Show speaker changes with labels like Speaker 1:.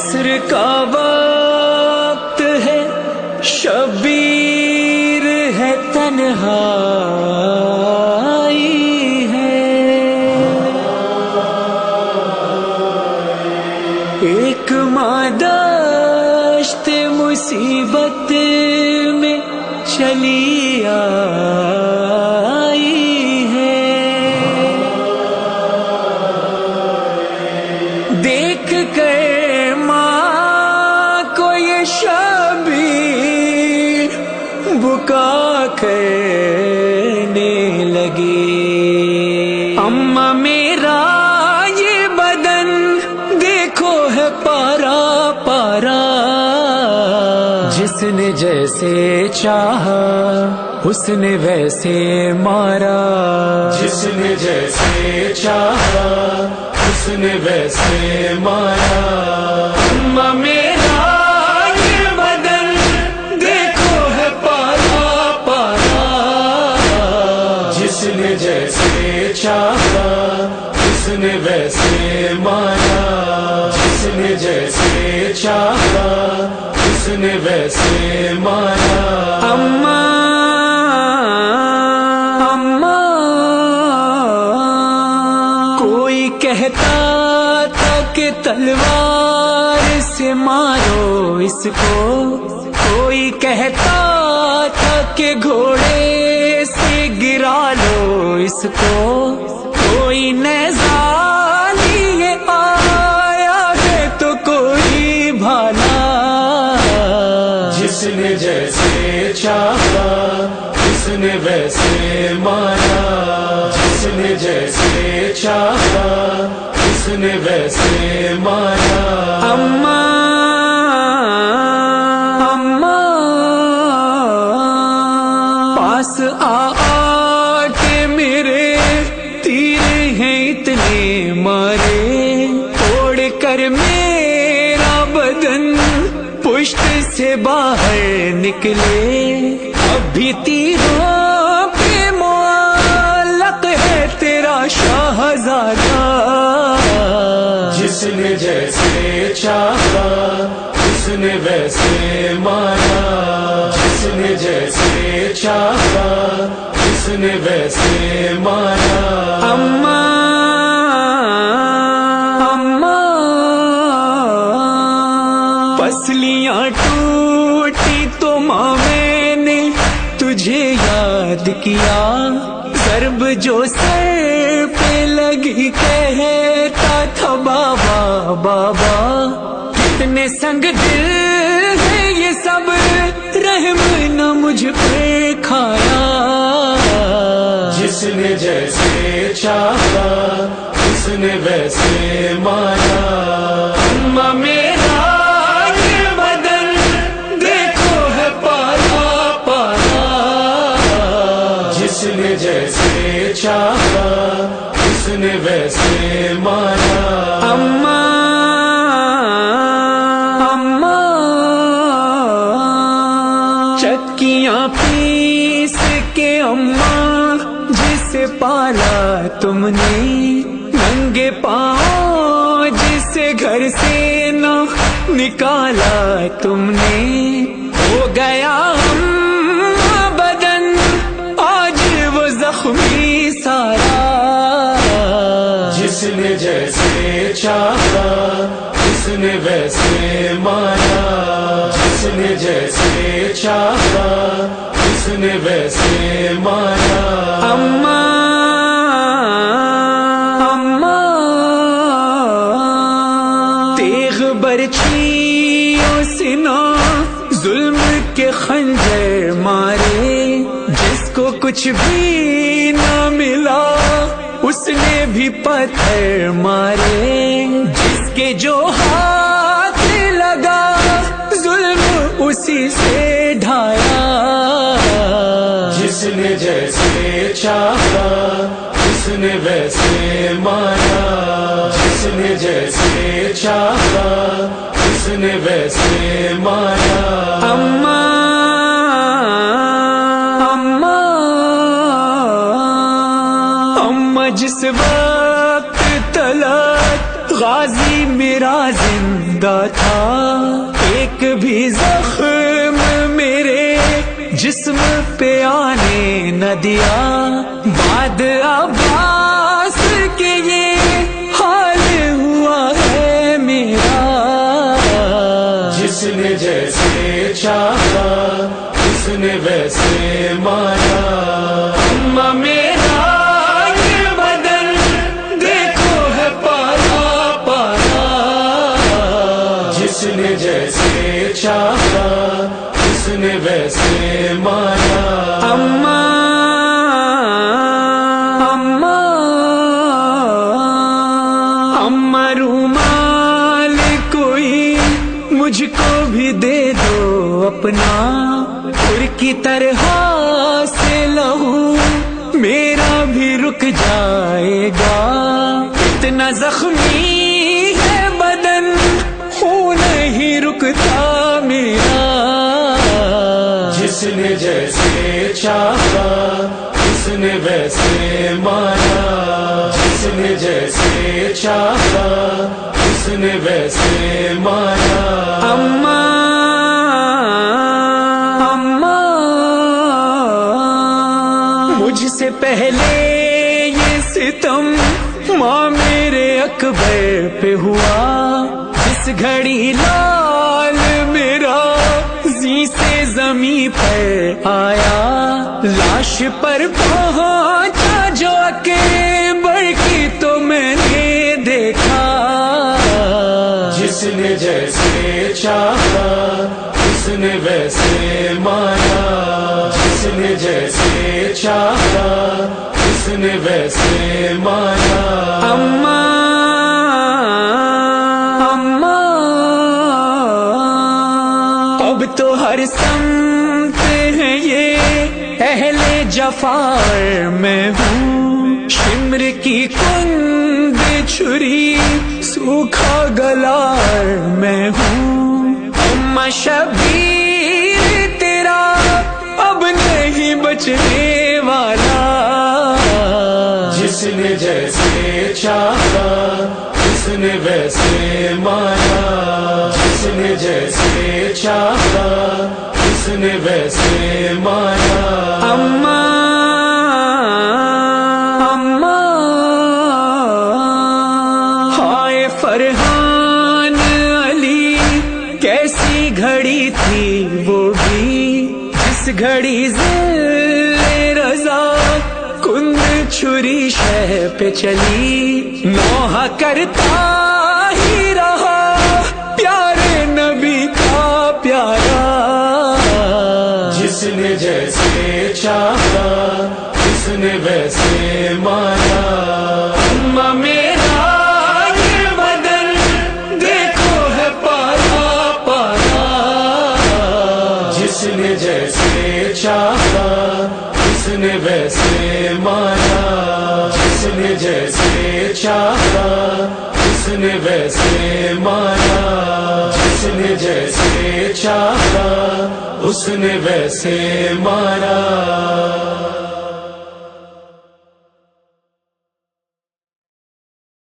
Speaker 1: عصر کا وقت ہے، شبیر ہے، تنہائی ہے، ایک ماں دشت مصیبت میں چلی آئی ہے، دیکھ کر ماں کو یہ شبیر بکا کرنے لگی، اماں میرا یہ بدن دیکھو ہے پارا پارا، جس نے جیسے چاہا اس نے ویسے مارا،
Speaker 2: جس نے جیسے چاہا اس نے ویسے مارا،
Speaker 1: اماں میرا یہ بدن دیکھو ہے پارا پارا،
Speaker 2: جس نے جیسے چاہا اس نے ویسے مارا، جس نے جیسے چاہا اس نے ویسے مارا،
Speaker 1: کوئی کہتا تھا کہ تلوار سے مارو اس کو، کوئی کہتا تھا کہ گھوڑے سے گرا لو اس کو، کوئی نیزہ لیے آیا ہے تو کوئی بھالا،
Speaker 2: جس نے جیسے چاہا اس نے ویسے مارا، جس نے جیسے چاہا اس نے ویسے مارا،
Speaker 1: پاس آ کے میرے تیر ہیں اتنے مارے، توڑ کر میرا بدن پشت سے باہر نکلے، ابھی تیروں پہ معلق ہے تیرا شاہزادہ،
Speaker 2: جس نے جیسے چاہا اس نے ویسے مارا، جس نے جیسے چاہا اس نے ویسے مارا،
Speaker 1: پسلیاں ٹوٹی تو ماں میں نے تجھے یاد کیا، ضرب جو سر پہ لگی کہتا تھا بابا بابا، کتنے سنگ دل ہے یہ سب رحم نہ مجھ پہ کھایا،
Speaker 2: جس نے جیسے چاہا اس نے ویسے مارا،
Speaker 1: اماں میرا یہ بدن دیکھو ہے پارا پارا،
Speaker 2: جس نے جیسے چاہا اس نے ویسے مارا،
Speaker 1: چکیاں پیس کے اماں جسے پالا تم نے، ننگے پاؤں جسے گھر سے نہ نکالا تم نے، ہو گیا بدن آج وہ زخمی سارا،
Speaker 2: جس نے جیسے چاہا اس نے ویسے مارا، جس نے جیسے چاہا اس نے ویسے مارا،
Speaker 1: تیغ برچھیوں سے نہ ظلم کے خنجر مارے، جس کو کچھ بھی نہ ملا اس نے بھی پتھر مارے، جس کے جو ہاتھ لگا ظلم اسی سے ڈھایا،
Speaker 2: جس نے جیسے چاہا اس نے ویسے مارا، جس نے جیسے چاہا اس نے ویسے مارا،
Speaker 1: جس وقت طلعت غازی میرا زندہ تھا، ایک بھی زخم میرے جسم پہ آنے نہ دیا، بعد عباس کے یہ حال ہوا ہے میرا،
Speaker 2: جس نے جیسے چاہا اس نے ویسے مانا،
Speaker 1: اماں میرا یہ بدن دیکھو ہے پالا پالا،
Speaker 2: جس نے جیسے چاہا اس نے ویسے مانا،
Speaker 1: اماں رومال کوئی مجھ کو بھی دے دو اپنا، پور کی طرح سے لہو میرا بھی رک جائے گا، اتنا زخمی ہے بدن خون نہیں رکتا میرا،
Speaker 2: جس نے جیسے چاہا اس نے ویسے مانا، جس نے جیسے چاہا اس نے ویسے مانا،
Speaker 1: مجھ سے پہلے یہ ستم ماں میرے اکبر پہ ہوا، جس گھڑی لال میرا زی سے زمین پر آیا، لاش پر پہنچا جو اکبر کی تو میں نے دیکھا،
Speaker 2: جس نے جیسے چاہا اس نے ویسے مانا، جس نے جیسے چاہا اس نے ویسے مانا،
Speaker 1: اب تو ہر سمت ہے یہ اہل جفار میں ہوں، شمر کی کند چھری سوکھا گلار میں ہوں، اماں شبیر تیرا اب نہیں بچنے والا،
Speaker 2: جس نے جیسے چاہا اس نے ویسے مانا، جس نے جیسے چاہا اس نے ویسے مانا،
Speaker 1: ہائے فرحان علی کیسی گھڑی تھی وہ بھی، جس گھڑی ذل رضا کند چھری شہ پہ چلی، نوحہ کرتا ہی رہا پیارے نبی کا پیارا،
Speaker 2: جس نے جیسے چاہا اس نے ویسے مانا،
Speaker 1: اماں میرا یہ بدن دیکھو ہے پالا پالا،
Speaker 2: جس نے جیسے چاہا اس نے ویسے مانا، جس نے جیسے چاہا اس نے ویسے مانا، جس نے جیسے چاہا اس نے ویسے مانا۔